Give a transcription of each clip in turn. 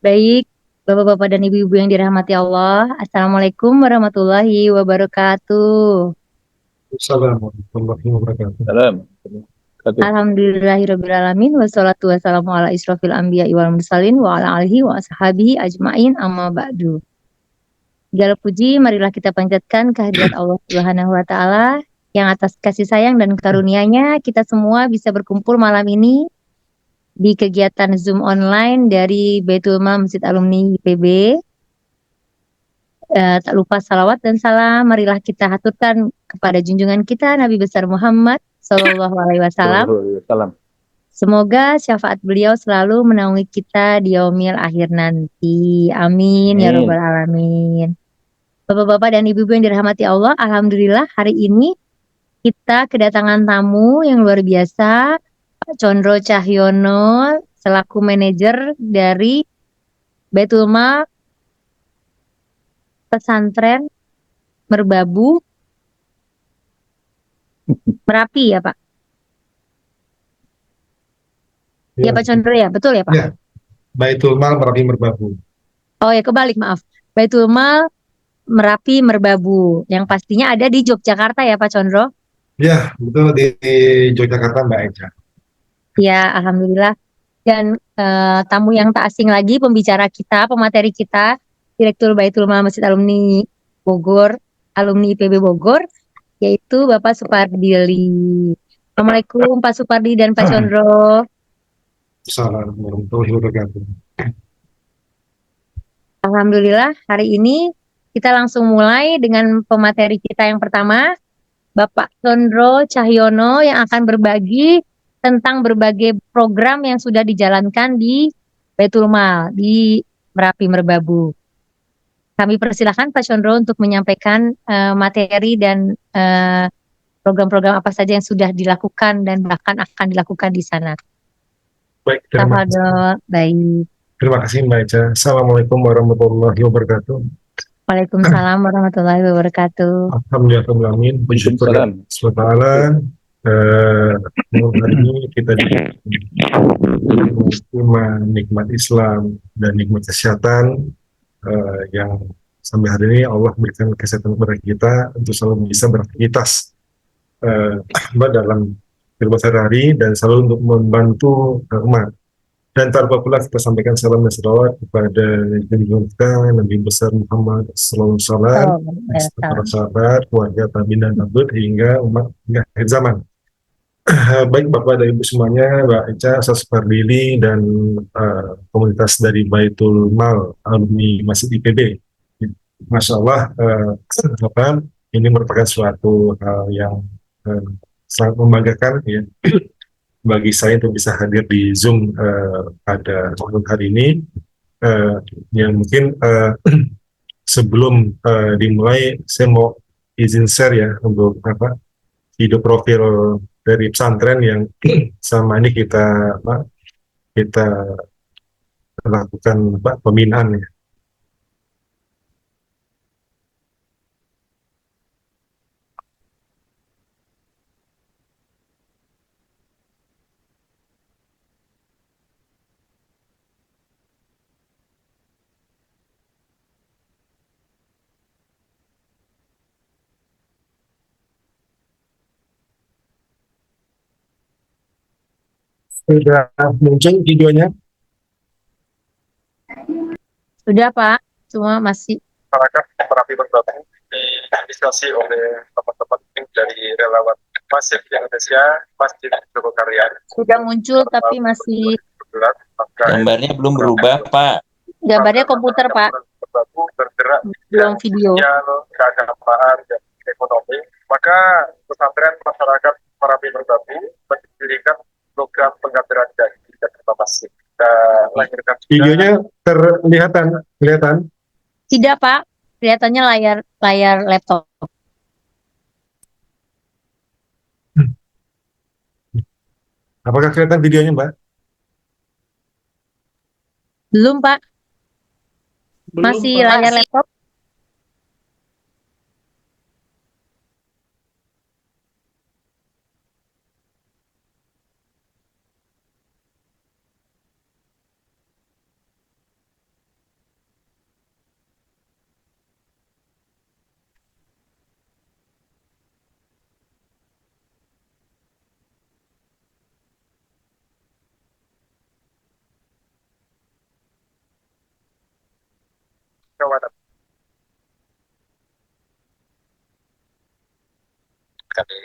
Baik, Bapak-bapak dan Ibu-ibu yang dirahmati Allah, Assalamualaikum warahmatullahi wabarakatuh. Assalamualaikum warahmatullahi wabarakatuh. Salam. Satu. Alhamdulillahirrabbilalamin, wassalatu wassalamu ala israfil anbiya wal mursalin wa ala alihi wa ashabihi ajmain amma ba'du. Segala puji, marilah kita panjatkan kehadirat Allah Subhanahu wa Ta'ala yang atas kasih sayang dan karunia-Nya kita semua bisa berkumpul malam ini di kegiatan Zoom online dari Baitul Mal Masjid Alumni IPB. Tak lupa salawat dan salam marilah kita haturkan kepada junjungan kita Nabi besar Muhammad Sallallahu Alaihi Wasallam. Salam. Semoga syafaat beliau selalu menaungi kita di yaumil akhir nanti. Amin ya Amin. robbal alamin. Bapak-bapak dan ibu-ibu yang dirahmati Allah, alhamdulillah hari ini kita kedatangan tamu yang luar biasa, Pak Condro Cahyono selaku manajer dari Baitul Mal Pesantren Merbabu Merapi ya Pak? Ya Ya, Pak Condro ya, betul ya Pak? ya, Baitul Mal Merapi Merbabu. Oh ya kebalik maaf. Baitul Mal Merapi Merbabu yang pastinya ada di Yogyakarta ya Pak Condro? Ya, betul di Yogyakarta Mbak Eca. Ya Alhamdulillah. Dan tamu yang tak asing lagi pembicara kita, pemateri kita, Direktur Baitul Mal Masjid Alumni Bogor, alumni IPB Bogor, yaitu Bapak Supardili. Assalamualaikum Pak Supardi dan Pak Condro. Assalamualaikum warahmatullahi wabarakatuh. Alhamdulillah hari ini kita langsung mulai dengan pemateri kita yang pertama, Bapak Condro Cahyono yang akan berbagi tentang berbagai program yang sudah dijalankan di Baitul Mal di Merapi Merbabu. Kami persilahkan Pak Condro untuk menyampaikan materi dan program-program apa saja yang sudah dilakukan dan bahkan akan dilakukan di sana. Baik, Tafadhol. Baik. terima kasih Mbak Eca. Assalamualaikum warahmatullahi wabarakatuh. Waalaikumsalam warahmatullahi wabarakatuh. Alhamdulillah, puji syukur Waalaikumsalam. SWT. Malam hari ini kita iman, nikmat Islam, dan nikmat kesehatan yang sampai hari ini Allah berikan kesehatan kepada kita untuk selalu bisa beraktivitas dalam kehidupan sehari-hari dan selalu untuk membantu umat. Dan tanpa pula kita sampaikan salam dan salawat kepada junjungan kita Nabi besar Muhammad Sallallahu Alaihi Wasallam, para sahabat, keluarga, tabi'in dan tabi'ut hingga umat hingga akhir zaman. Baik Bapak dan Ibu semuanya, Mbak Eca, saya Supardili dan komunitas dari Baitul Mal alumni Masjid IPB. Masya Allah, ini merupakan suatu hal yang sangat membanggakan ya bagi saya untuk bisa hadir di Zoom pada malam hari ini. Yang mungkin sebelum dimulai, saya mau izin share ya untuk hidup profil dari pesantren yang sama ini kita lakukan pembinaan ya. Sudah muncul videonya? Sudah Pak, cuma masih Masyarakat Merapi Merbabu diinisiasi oleh teman-teman tim dari relawan Masjid Indonesia, Masjid Jogokarya. sudah muncul tapi masih Gambarnya belum berubah, Pak. gambarnya komputer Pak, bergerak belum video. sosial, keagamaan, dan ekonomi. Maka pesantren masyarakat Merapi Merbabu mendirikan program pengkaderan dai dan masjid. Kita lahirkan videonya kelihatan. Tidak Pak, kelihatannya layar laptop. Apakah kelihatan videonya, Mbak? Belum Pak, masih layar laptop. kawan. Kami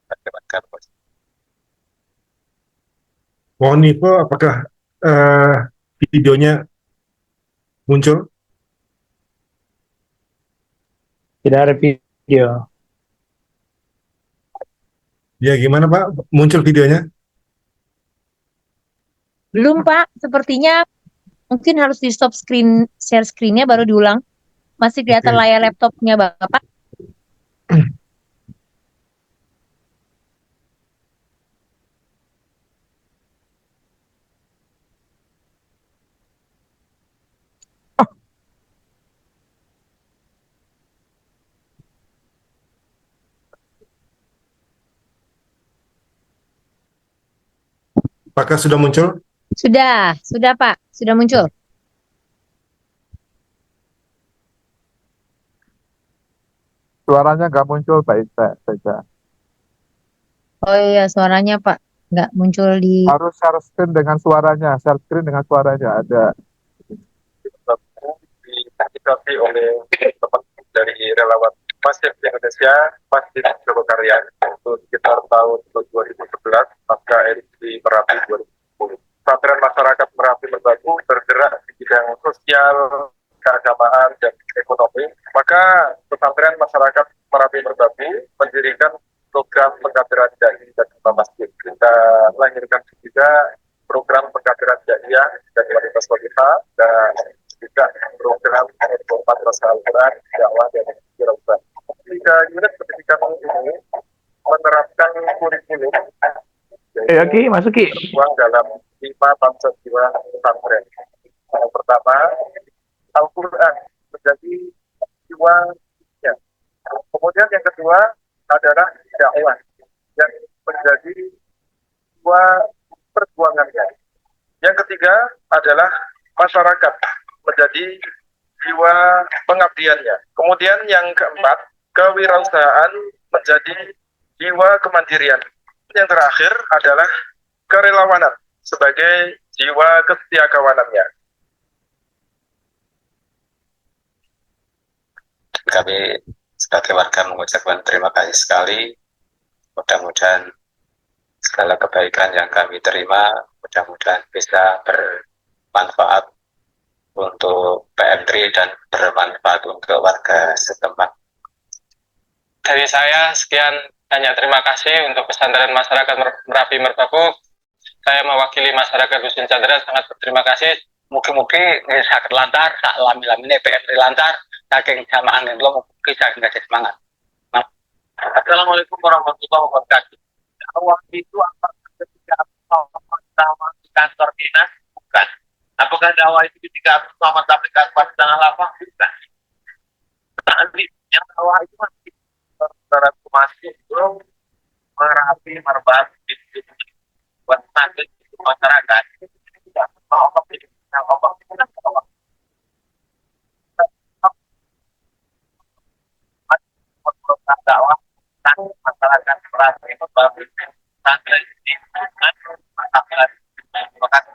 perdebatkan. Mohon info apakah eh, videonya muncul? Tidak ada video. Ya gimana Pak? Muncul videonya? Belum Pak, sepertinya mungkin harus di stop screen, share screen-nya baru diulang. Masih kelihatan Oke. layar laptopnya Bapak. Apakah sudah muncul? Sudah Pak, sudah muncul. Suaranya nggak muncul, baik saja. Oh iya, suaranya Pak nggak muncul di. Harus share screen dengan suaranya, ada. Diaktifasi oleh teman dari relawan Masjid Indonesia, Masjid Jogokarian untuk sekitar tahun 2011 pasca erupsi Merapi 2010. Pesantren masyarakat Merapi Merbabu bergerak di bidang sosial, keagamaan, dan ekonomi. Maka pesantren masyarakat Merapi Merbabu mendirikan program pengkaderan dai dan imam masjid. Kita lahirkan juga program pengkaderan dai dan wanita solihah dan juga program madrasah Al-Quran, dakwah dan wirausaha. 3 unit pendidikan ini menerapkan kurikulum Ki, masuk Ki. tertuang dalam 5 bangsa jiwa pesantren. Yang pertama, Al-Quran menjadi jiwa ya. Kemudian yang kedua adalah dakwah yang menjadi jiwa perjuangannya. Yang ketiga adalah masyarakat menjadi jiwa pengabdiannya. Kemudian yang keempat, kewirausahaan menjadi jiwa kemandirian. Yang terakhir adalah kerelawanan sebagai jiwa kesetiakawanannya. Kami sebagai warga mengucapkan terima kasih sekali. Mudah-mudahan segala kebaikan yang kami terima, mudah-mudahan bisa bermanfaat untuk PM3 dan bermanfaat untuk warga setempat. Dari saya sekian, hanya terima kasih untuk pesantren masyarakat Merapi Merbabu. Saya mewakili masyarakat Dusun Chandra sangat berterima kasih. Mugi-mugi sakit lancar, sak lami-lamine PM3 lancar, saking jamaah ngelong, mugi saking kasih semangat. Assalamualaikum warahmatullahi wabarakatuh. Waktu itu apakah ketika sama di kantor dinas? Bukan. Apakah dakwah itu ketika Muhammad Tablikat pas tengah lapang? Bukan. Yang dakwah itu masih masih belum Merapi Merbabu buat sakit masyarakat. Tidak mau dakwah masyarakat Merapi Merbabu sampai di masyarakat. Terima kasih.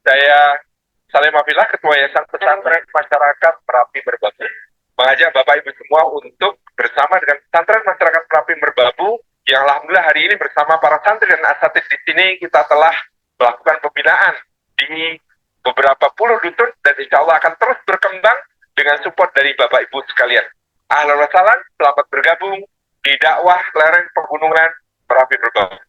Saya Salim Abdillah, Ketua Yayasan Pesantren Masyarakat Merapi Merbabu, mengajak Bapak Ibu semua untuk bersama dengan Pesantren Masyarakat Merapi Merbabu yang alhamdulillah hari ini bersama para santri dan asatidz di sini kita telah melakukan pembinaan di beberapa puluh dusun dan insya Allah akan terus berkembang dengan support dari Bapak Ibu sekalian. Ahlan wa sahlan, selamat bergabung di dakwah lereng pegunungan Merapi Merbabu.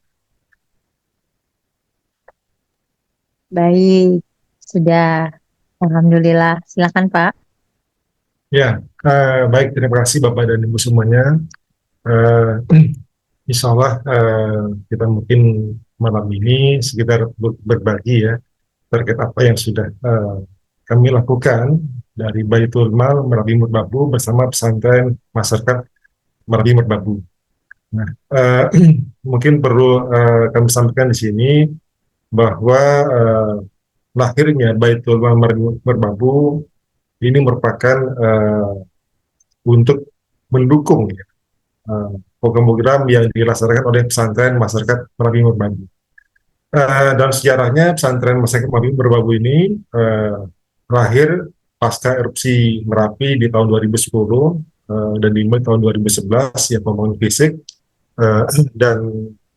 Baik, sudah. Alhamdulillah. Silakan Pak. Ya, baik, terima kasih Bapak dan Ibu semuanya. Eh, Insya Allah kita mungkin malam ini sekitar berbagi ya terkait apa yang sudah kami lakukan dari Baitul Mal Merapi Merbabu bersama pesantren masyarakat Merapi Merbabu. Nah, mungkin perlu kami sampaikan di sini bahwa lahirnya Baitul Mal Merbabu ini merupakan untuk mendukung ya, program-program yang dilaksanakan oleh pesantren masyarakat Merapi Merbabu. Dan sejarahnya pesantren masyarakat Merapi Merbabu ini lahir pasca erupsi Merapi di tahun 2010 dan dimulai tahun 2011 ya pembangunan fisik eh, dan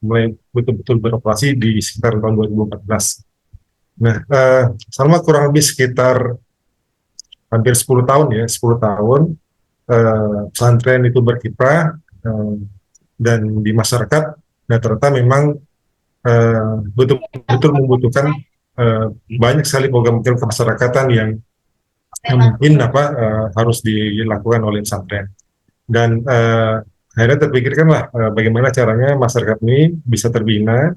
mulai betul-betul beroperasi di sekitar tahun 2014. Nah, selama kurang lebih sekitar hampir 10 tahun ya, 10 tahun pesantren itu berkiprah dan di masyarakat, nah ternyata memang betul-betul membutuhkan uh, banyak sekali program-program kemasyarakatan yang mungkin harus dilakukan oleh pesantren. Dan akhirnya terpikirkanlah bagaimana caranya masyarakat ini bisa terbina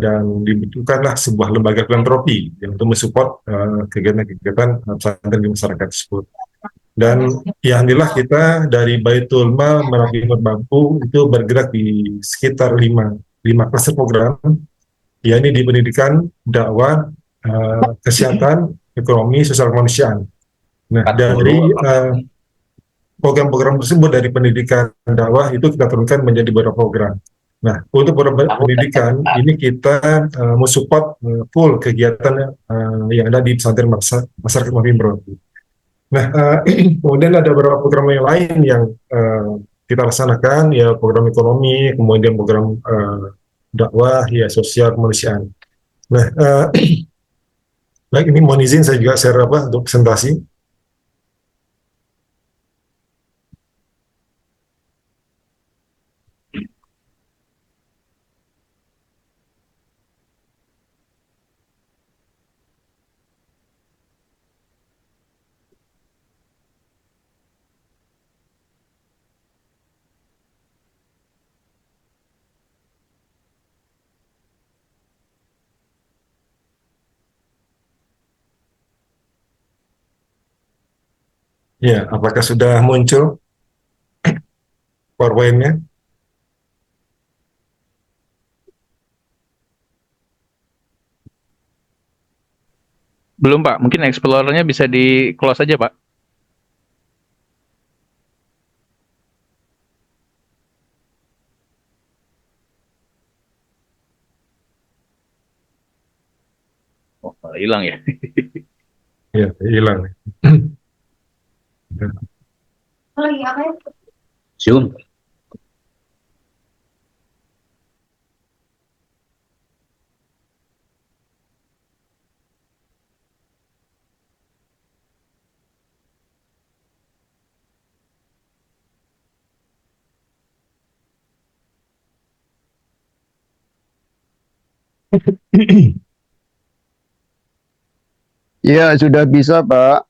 dan dibutuhkanlah sebuah lembaga filantropi yang untuk mensupport kegiatan-kegiatan pesantren di masyarakat tersebut. Dan ya alhamdulillah kita dari Baitul Mal Merapi Merbabu itu bergerak di sekitar lima klaster program, yakni di pendidikan, dakwah, kesehatan, ekonomi, sosial kemanusiaan. Nah, dari program-program tersebut dari pendidikan dakwah itu kita turunkan menjadi beberapa program. Nah, untuk program pendidikan ini kita mensupport full kegiatan yang ada di pesantren masyarakat Mabimro. Nah, kemudian ada beberapa program yang lain yang kita laksanakan, ya program ekonomi, kemudian program dakwah, ya sosial kemanusiaan. Nah, baik ini mohon izin saya juga share untuk presentasi. Ya, apakah sudah muncul PowerPoint-nya? Belum Pak, mungkin Explorer-nya bisa di close aja Pak. Oh, malah hilang ya. Ya, hilang. Zoom. Iya, sudah bisa, Pak.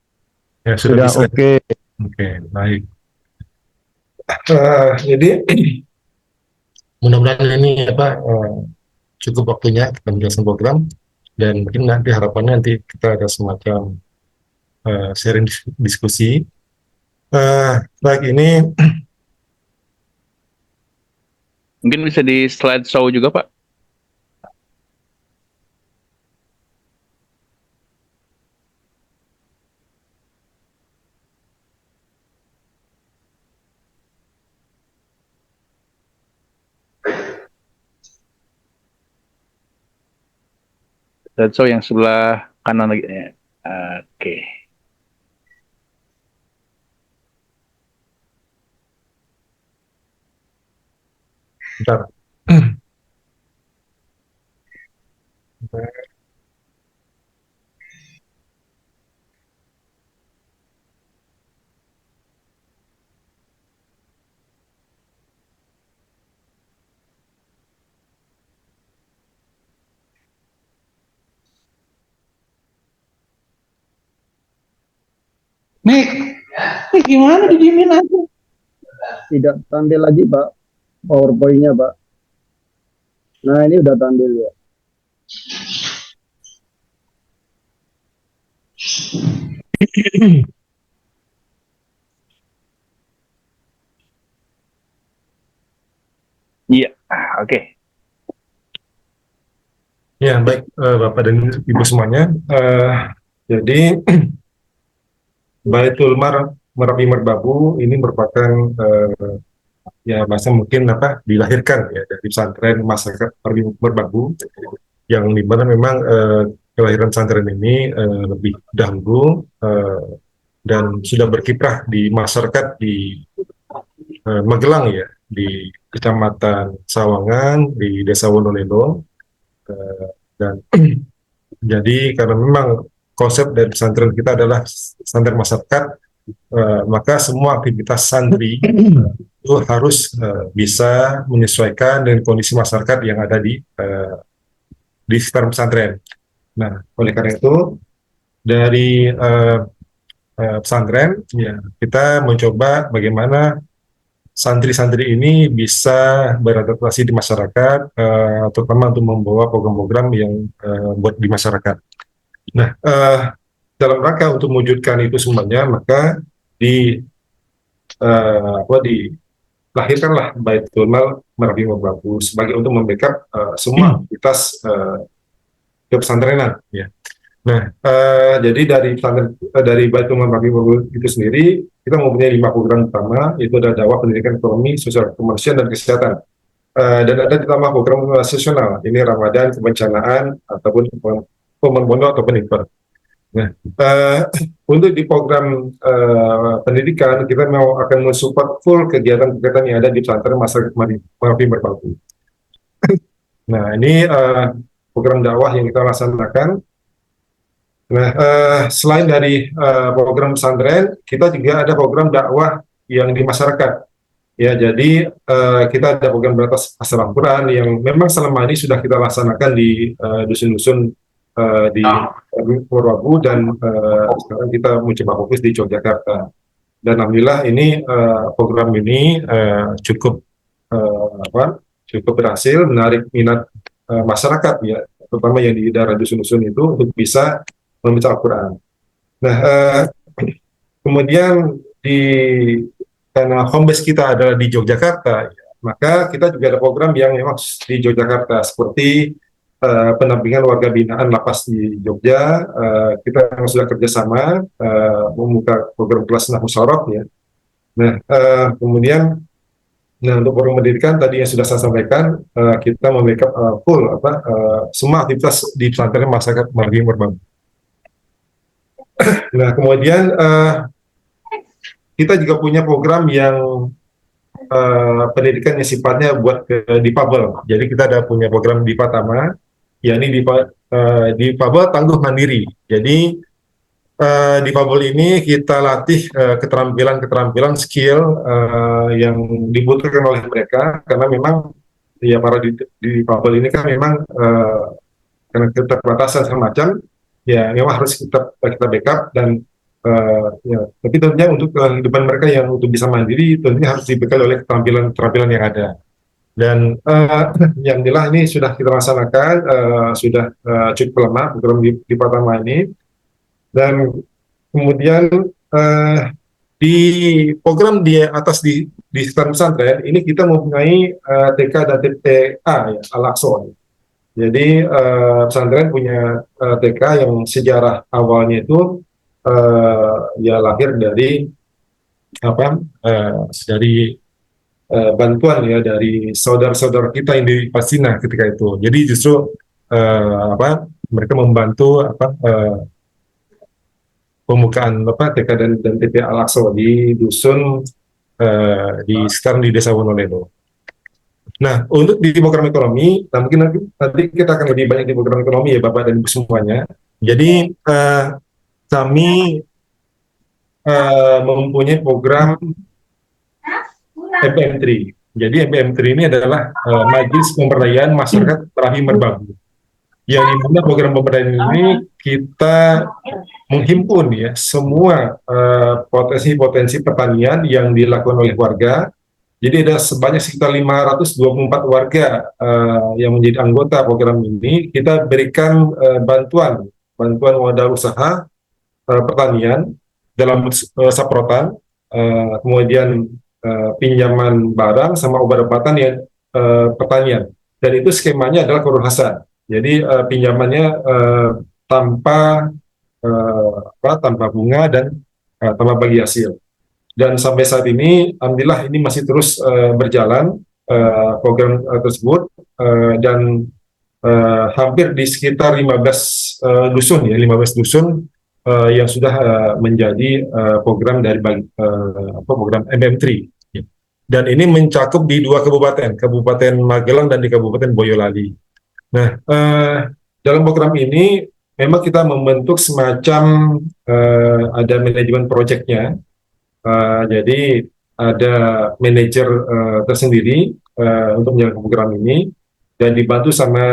Ya, sudah Sudah bisa. oke. Oke, baik. Jadi mudah-mudahan ini cukup waktunya kita menjelaskan program dan mungkin nanti harapannya nanti kita ada semacam sharing diskusi. Baik ini Mungkin bisa di slide show juga Pak. Slide show yang sebelah kanan lagi. Oke. bentar. Nih, Gimana didiemin aja? Tidak tampil lagi, Pak. PowerPoint-nya, Pak. Nah, ini udah tampil ya. Iya, oke. Ya, baik Bapak dan Ibu semuanya. Jadi Baitul Merapi Merbabu ini merupakan ya bahasa mungkin dilahirkan ya dari pesantren masyarakat Merapi Merbabu yang dimana memang kelahiran pesantren ini lebih dahulu dan sudah berkiprah di masyarakat di Magelang ya, di Kecamatan Sawangan, di Desa Wonolelo. Dan jadi karena memang konsep dari pesantren kita adalah pesantren masyarakat, maka semua aktivitas santri itu harus bisa menyesuaikan dengan kondisi masyarakat yang ada di sekitar pesantren. Nah, oleh karena itu dari pesantren ya kita mencoba bagaimana santri-santri ini bisa beradaptasi di masyarakat, terutama untuk membawa program-program yang buat di masyarakat. Nah, dalam rangka untuk mewujudkan itu semuanya, maka dilahirkanlah Baitul Mal Merapi Merbabu sebagai untuk membackup semua aktivitas kepesantrenan. Ya. Nah, jadi dari Baitul Mal Merapi Merbabu itu sendiri, kita mempunyai 5 program utama, yaitu ada dakwah, pendidikan, ekonomi, sosial, kemanusiaan, dan kesehatan. Dan ada ditambah program nasional, ini Ramadan, kebencanaan, ataupun pembono atau peniper. Nah, untuk di program pendidikan, kita mau akan mensupport full kegiatan-kegiatan yang ada di pesantren masyarakat Merapi Merbabu. Nah, ini program dakwah yang kita laksanakan. Nah, selain dari program pesantren, kita juga ada program dakwah yang di masyarakat. Ya, jadi kita ada program beratas pasar Al-Quran yang memang selama ini sudah kita laksanakan di dusun-dusun di Purwabu dan sekarang kita mencoba fokus di Yogyakarta. Dan alhamdulillah ini program ini cukup berhasil menarik minat masyarakat ya, terutama yang di daerah dusun-dusun itu untuk bisa membaca Al-Quran. Nah, kemudian karena home base kita adalah di Yogyakarta, ya, maka kita juga ada program yang memang di Yogyakarta, seperti pendampingan warga binaan lapas di Jogja. Kita sudah kerjasama membuka program kelas Nahwu Sorof ya. Nah, kemudian untuk program pendidikan tadi yang sudah saya sampaikan, kita membackup full semua aktivitas di pesantren masyarakat Merapi Merbabu. Nah, kemudian kita juga punya program yang pendidikan yang sifatnya buat difabel. Jadi kita ada punya program Dipa Tama, yakni difabel tangguh mandiri. Jadi difabel ini kita latih keterampilan skill yang dibutuhkan oleh mereka, karena memang ya para difabel ini kan memang karena keterbatasan semacam. Ya, memang harus kita backup dan ya, tapi tentunya untuk kehidupan mereka yang untuk bisa mandiri tentunya harus dibekali oleh keterampilan yang ada. Dan yang jelas ini sudah kita laksanakan, sudah cukup lama program di Patama ini. Dan kemudian di program di atas di sekitar pesantren ini kita mempunyai TK dan TPA ya, Al-Aqsa. Jadi pesantren punya TK yang sejarah awalnya itu ya lahir dari bantuan ya dari saudara-saudara kita yang di Palestina ketika itu. Jadi justru mereka membantu pembukaan TK dan TPA Al-Aqsa di dusun sekarang di Desa Wonolelo. Nah, untuk di program ekonomi, nah mungkin nanti kita akan lebih banyak di program ekonomi ya Bapak dan Ibu semuanya. Jadi kami mempunyai program MPM3. Jadi MPM3 ini adalah Majelis Pemberdayaan Masyarakat Merapi Merbabu, yang dimana program pemberdayaan ini kita menghimpun ya semua potensi-potensi pertanian yang dilakukan oleh warga. Jadi ada sebanyak sekitar 524 warga yang menjadi anggota program ini. Kita berikan bantuan modal usaha pertanian dalam saprotan, kemudian pinjaman barang sama obat-obatan yang pertanian. Dan itu skemanya adalah kurun Jadi pinjamannya tanpa tanpa bunga dan tanpa bagi hasil. Dan sampai saat ini, alhamdulillah ini masih terus berjalan program tersebut dan hampir di sekitar 15 dusun ya, 15 dusun yang sudah menjadi program dari program MM3. Dan ini mencakup di 2 kabupaten, Kabupaten Magelang dan di Kabupaten Boyolali. Nah, dalam program ini memang kita membentuk semacam ada manajemen proyeknya. Jadi ada manajer tersendiri untuk menjalankan program ini dan dibantu sama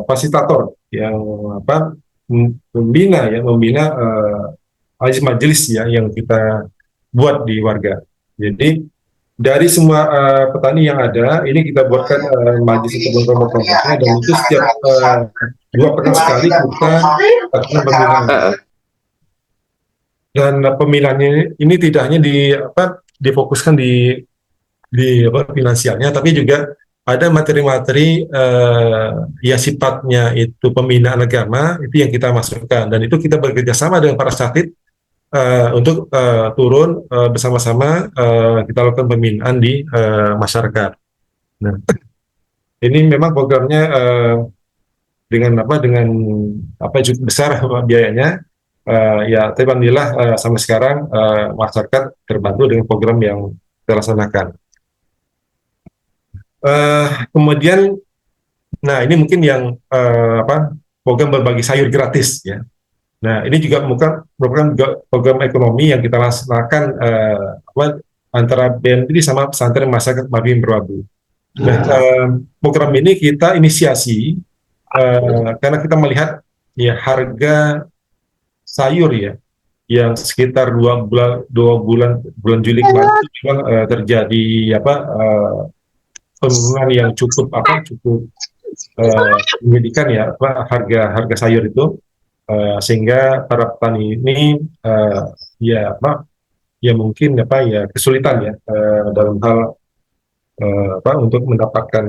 fasilitator yang membina majelis ya yang kita buat di warga. Jadi dari semua petani yang ada, ini kita buatkan majelis untuk kelompok-kelompoknya dan itu setiap 2 pekan sekali kita lakukan pembinaan. Dan pembinaannya ini tidak hanya difokuskan di finansialnya, tapi juga ada materi-materi yang sifatnya itu pembinaan agama itu yang kita masukkan dan itu kita bekerja sama dengan para asatidz untuk turun bersama-sama kita lakukan pembinaan di masyarakat. Nah, ini memang programnya dengan cukup besar biayanya. Ya, tapi alhamdulillah sampai sekarang masyarakat terbantu dengan program yang kita laksanakan. Kemudian, nah ini mungkin yang program berbagi sayur gratis ya. Nah ini juga merupakan program ekonomi yang kita laksanakan antara BNPB sama pesantren masyarakat Mabim Merbabu. Nah program ini kita inisiasi karena kita melihat ya harga sayur ya yang sekitar 2 bulan Juli kemarin itu memang terjadi penurunan yang cukup menyedihkan ya harga sayur itu sehingga para petani ini mungkin kesulitan ya dalam hal untuk mendapatkan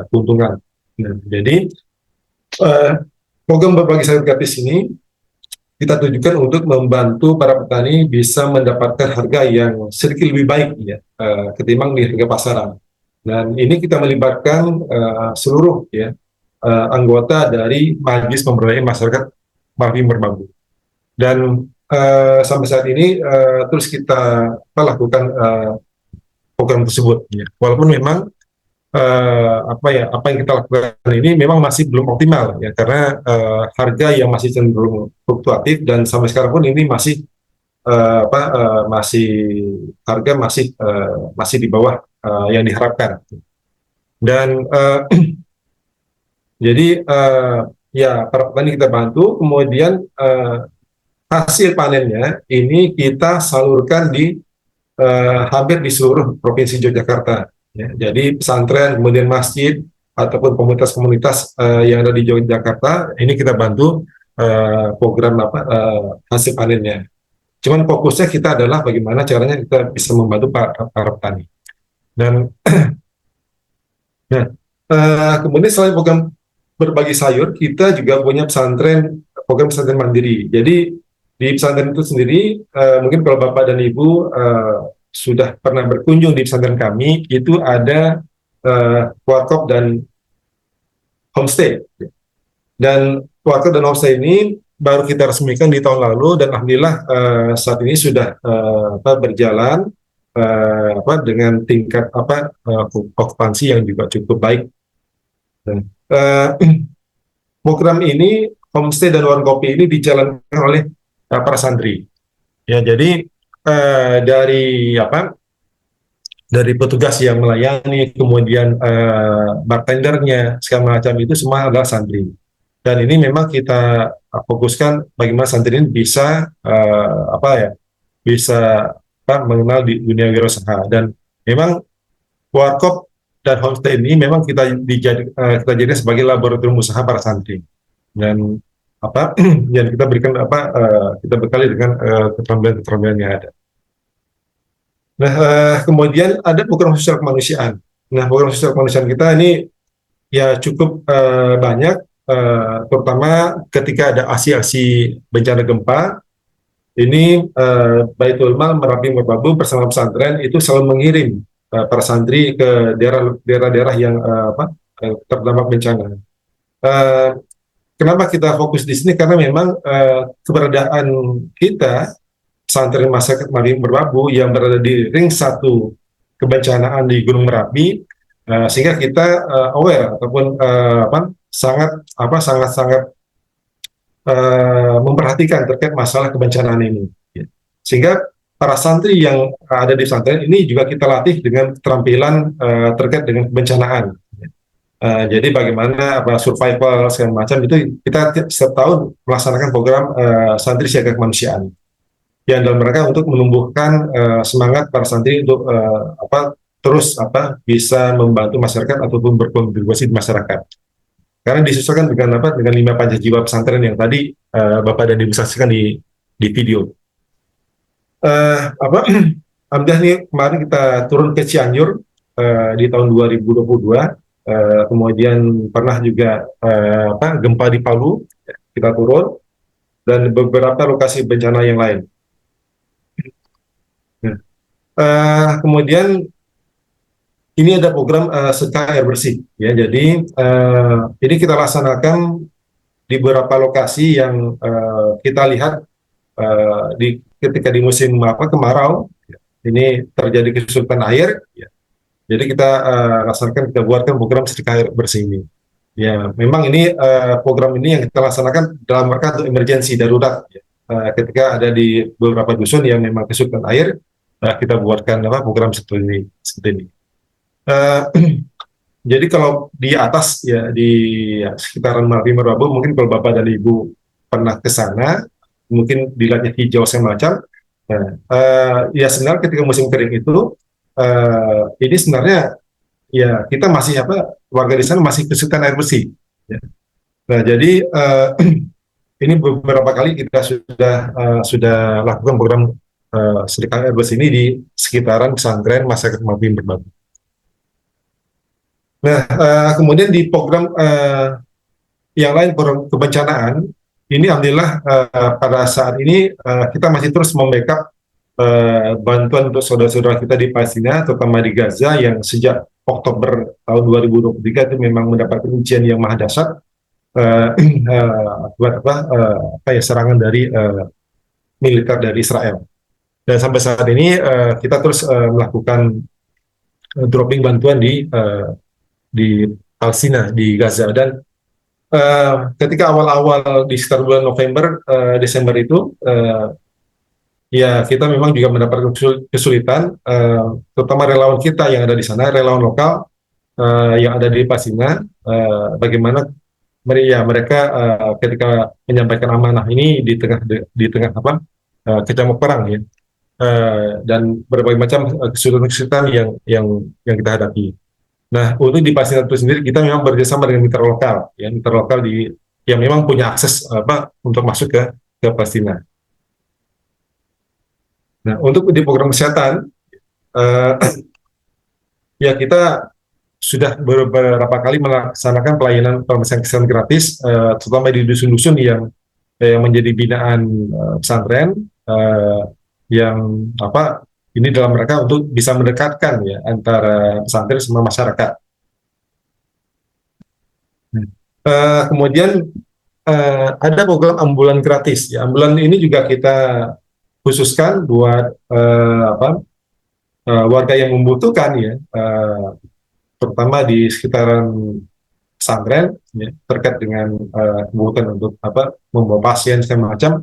keuntungan. Nah, jadi program berbagi sayur gratis ini kita tujukan untuk membantu para petani bisa mendapatkan harga yang sedikit lebih baik ya ketimbang di harga pasaran. Dan ini kita melibatkan seluruh anggota dari Majelis Pemberdayaan Masyarakat Mabim Merbabu. Dan sampai saat ini terus kita lakukan program tersebut. Ya. Walaupun memang apa yang kita lakukan ini memang masih belum optimal ya karena harga yang masih cenderung fluktuatif dan sampai sekarang pun ini masih harga masih di bawah yang diharapkan. Dan jadi para petani kita bantu, kemudian hasil panennya ini kita salurkan di hampir di seluruh provinsi Yogyakarta. Ya, jadi pesantren, kemudian masjid, ataupun komunitas-komunitas yang ada di Yogyakarta, ini kita bantu program hasil panennya. Cuman fokusnya kita adalah bagaimana caranya kita bisa membantu para petani. Dan kemudian selain program berbagi sayur, kita juga punya program pesantren mandiri. Jadi di pesantren itu sendiri, mungkin kalau Bapak dan Ibu sudah pernah berkunjung di pesantren kami, itu ada warkop dan homestay. Dan warkop dan homestay ini baru kita resmikan di tahun lalu dan alhamdulillah saat ini sudah berjalan dengan tingkat okupansi yang juga cukup baik. Dan, program ini homestay dan warung kopi ini dijalankan oleh para santri. Ya, jadi dari petugas yang melayani, kemudian bartendernya segala macam itu semua adalah santri. Dan ini memang kita fokuskan bagaimana santri ini bisa bisa mengenal di dunia wirausaha. Dan memang Warkop dan homestay ini memang kita jadikan sebagai laboratorium usaha para santri. Dan yang kita berikan kita bekali dengan keterampilan-keterampilan yang ada. Nah, kemudian ada program sosial kemanusiaan. Nah, program sosial kemanusiaan kita ini ya cukup banyak, terutama ketika ada aksi-aksi bencana gempa. Ini Baitul Mal Merapi Merbabu bersama pesantren itu selalu mengirim para santri ke daerah-daerah yang terdampak bencana. Kenapa kita fokus di sini? Karena memang keberadaan kita pesantren masyarakat Merapi Merbabu yang berada di ring 1 kebencanaan di Gunung Merapi, sehingga kita aware ataupun sangat memperhatikan terkait masalah kebencanaan ini. Sehingga para santri yang ada di pesantren ini juga kita latih dengan keterampilan terkait dengan kebencanaan. Jadi bagaimana survival segala macam itu kita setiap tahun melaksanakan program santri siaga kemanusiaan yang dalam rangka untuk menumbuhkan semangat para santri untuk terus bisa membantu masyarakat ataupun berkontribusi di masyarakat. Karena disesuaikan dengan 5 pancajiwa pesantren yang tadi Bapak dan Ibu saksikan di video. Alhamdulillah nih kemarin kita turun ke Cianjur di tahun 2022, kemudian pernah juga gempa di Palu, kita turun, dan beberapa lokasi bencana yang lain. Kemudian ini ada program sedekah air bersih, ya. Jadi ini kita laksanakan di beberapa lokasi yang kita lihat ketika di musim kemarau, ini terjadi kesulitan air, ya. Jadi kita kita buatkan program sedekah air bersih ini. Ya, memang ini program ini yang kita laksanakan dalam rangka untuk emergensi darurat, ya. Ketika ada di beberapa dusun yang memang kesulitan air, kita buatkan program seperti ini. Jadi kalau di atas ya di sekitaran Merapi Merbabu, mungkin kalau Bapak dan Ibu pernah ke sana, mungkin dilihatnya hijau semacam. Ya sebenarnya ketika musim kering itu ini sebenarnya ya kita masih warga di sana masih kesulitan air bersih. Ya. Nah jadi ini beberapa kali kita sudah lakukan program sedekah air bersih ini di sekitaran pesantren masyarakat Merapi Merbabu. Nah, kemudian di program yang lain, program kebencanaan, ini alhamdulillah pada saat ini kita masih terus membackup bantuan untuk saudara-saudara kita di Palestina, terutama di Gaza yang sejak Oktober tahun 2023 itu memang mendapatkan ujian yang maha dahsyat akibat serangan dari militer dari Israel. Dan sampai saat ini kita terus melakukan dropping bantuan di Palestina, di Gaza. Dan ketika awal-awal di sekitar bulan November, Desember itu, ya kita memang juga mendapatkan kesulitan, terutama relawan kita yang ada di sana, relawan lokal yang ada di Palestina, bagaimana mereka ketika menyampaikan amanah ini di tengah kecamuk perang, ya, dan berbagai macam kesulitan yang kita hadapi. Nah, untuk di Palestina itu sendiri kita memang bekerjasama dengan mitra lokal, ya, mitra lokal yang memang punya akses untuk masuk ke Palestina. Nah, untuk di program kesehatan, ya kita sudah beberapa kali melaksanakan pelayanan pemeriksaan kesehatan gratis, terutama di dusun-dusun yang menjadi binaan pesantren, yang ini dalam rangka untuk bisa mendekatkan ya antara pesantren sama masyarakat. Kemudian ada program ambulan gratis. Ya, ambulan ini juga kita khususkan buat warga yang membutuhkan, ya, terutama di sekitaran pesantren, ya, terkait dengan kebutuhan untuk membawa pasien segala macam.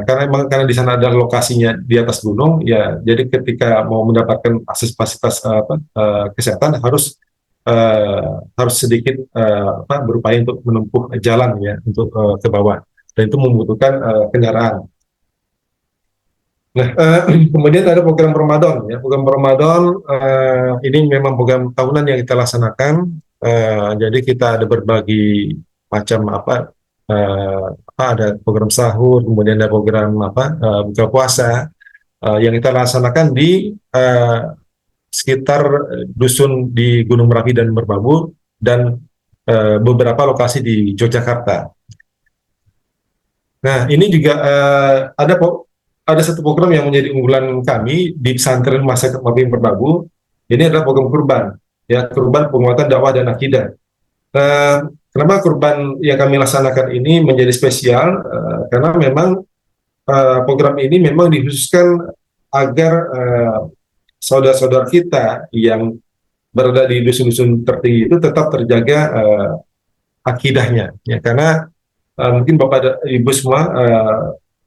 Karena di sana ada lokasinya di atas gunung, ya, jadi ketika mau mendapatkan akses fasilitas kesehatan harus harus sedikit berupaya untuk menempuh jalan ya untuk ke bawah, dan itu membutuhkan kendaraan. Nah, kemudian ada program Ramadan ya. Program Ramadan ini memang program tahunan yang kita laksanakan. Jadi kita ada berbagai macam ada program sahur, kemudian ada program buka puasa yang kita laksanakan di sekitar dusun di Gunung Merapi dan Merbabu, dan beberapa lokasi di Yogyakarta. Nah, ini juga ada satu program yang menjadi unggulan kami di pesantren Masyarakat Merapi Merbabu. Ini adalah program kurban, ya, kurban penguatan dakwah dan akidah. Kenapa kurban yang kami laksanakan ini menjadi spesial? Karena memang program ini memang dikhususkan agar saudara-saudara kita yang berada di dusun-dusun tertinggi itu tetap terjaga akidahnya, ya, karena mungkin Bapak dan Ibu semua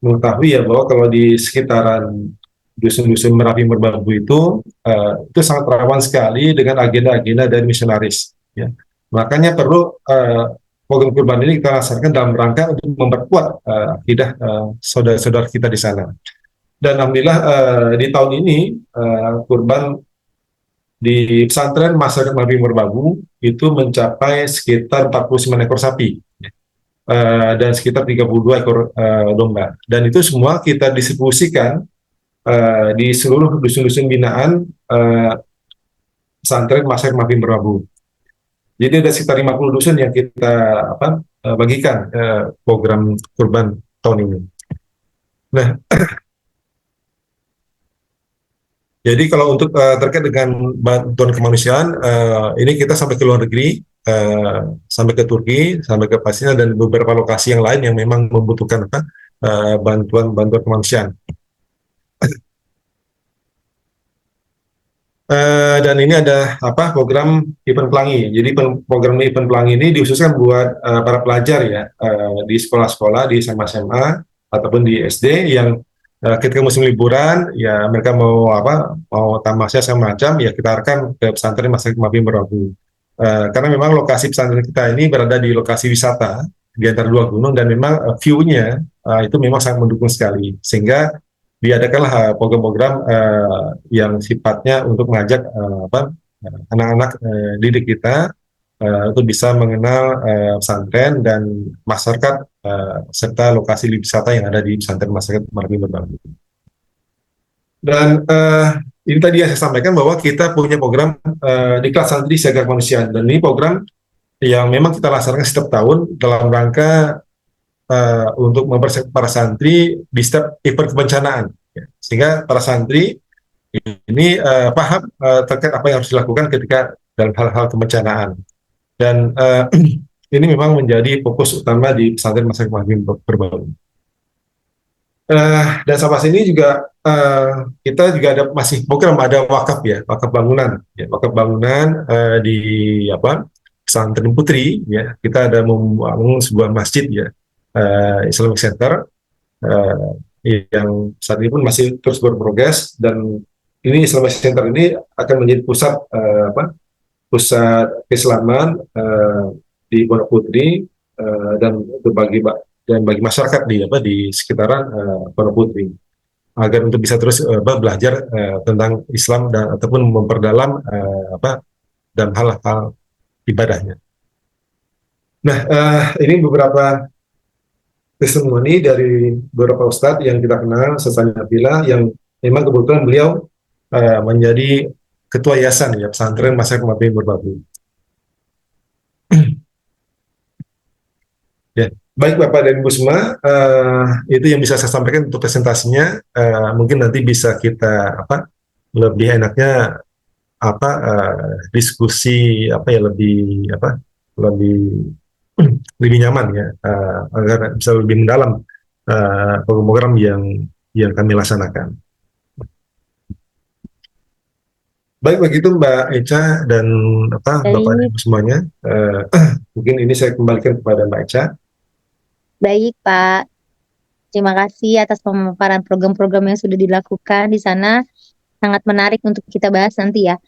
mengetahui ya bahwa kalau di sekitaran dusun-dusun Merapi Merbabu itu sangat rawan sekali dengan agenda-agenda dari misionaris, ya. Makanya perlu program kurban ini kita laksanakan dalam rangka untuk memperkuat akidah saudara-saudara kita di sana. Dan alhamdulillah di tahun ini kurban di pesantren Masyarakat Merapi Merbabu itu mencapai sekitar 49 ekor sapi, dan sekitar 32 ekor domba. Dan itu semua kita distribusikan di seluruh dusun-dusun binaan pesantren Masyarakat Merapi Merbabu. Jadi ada sekitar 50 dusun yang kita bagikan program kurban tahun ini. Nah, jadi kalau untuk terkait dengan bantuan kemanusiaan, ini kita sampai ke luar negeri, sampai ke Turki, sampai ke Palestina, dan beberapa lokasi yang lain yang memang membutuhkan bantuan kemanusiaan. Dan ini ada program Event Pelangi. Jadi program Event Pelangi ini dikhususkan buat para pelajar ya, di sekolah-sekolah, di SMA ataupun di SD yang ketika musim liburan ya mereka mau tamasya segala macam, ya kita arahkan ke pesantren Masyarakat Merapi Merbabu. Karena memang lokasi pesantren kita ini berada di lokasi wisata di antara dua gunung, dan memang view-nya itu memang sangat mendukung sekali, sehingga diadakanlah program-program yang sifatnya untuk mengajak anak-anak didik kita untuk bisa mengenal pesantren dan masyarakat serta lokasi wisata yang ada di pesantren Masyarakat Merapi Merbabu. Dan ini tadi yang saya sampaikan bahwa kita punya program Diklat Santri Siaga Kemanusiaan, dan ini program yang memang kita laksanakan setiap tahun dalam rangka untuk mempersiapkan para santri di setiap event kebencanaan, ya. Sehingga para santri ini paham terkait apa yang harus dilakukan ketika dalam hal-hal kebencanaan. Dan ini memang menjadi fokus utama di pesantren Masyarakat Merapi Merbabu. Dan sampai sini juga kita juga masih program ada wakaf ya, wakaf bangunan, ya, wakaf bangunan di pesantren Putri, ya. Kita ada membangun sebuah masjid ya, Islamic Center yang saat ini pun masih terus berprogres, dan ini Islamic Center ini akan menjadi pusat pusat keislaman di Pondok Putri dan bagi masyarakat di sekitaran Pondok Putri, agar untuk bisa terus belajar tentang Islam dan ataupun memperdalam dalam hal-hal ibadahnya. Nah, ini beberapa testimoni dari beberapa ustadz yang kita kenal, Ustadz Nabila, yang memang kebetulan beliau menjadi ketua yayasan ya pesantren Masyarakat Merapi Merbabu. Ya, baik Bapak dan Ibu semua, itu yang bisa saya sampaikan untuk presentasinya. Mungkin nanti bisa kita lebih enaknya diskusi lebih nyaman ya, agar bisa lebih mendalam program-program yang kami laksanakan. Baik, begitu Mbak Echa dan Bapak dan Ibu semuanya. Mungkin ini saya kembalikan kepada Mbak Echa. Baik Pak, terima kasih atas pemaparan program-program yang sudah dilakukan di sana. Sangat menarik untuk kita bahas nanti ya.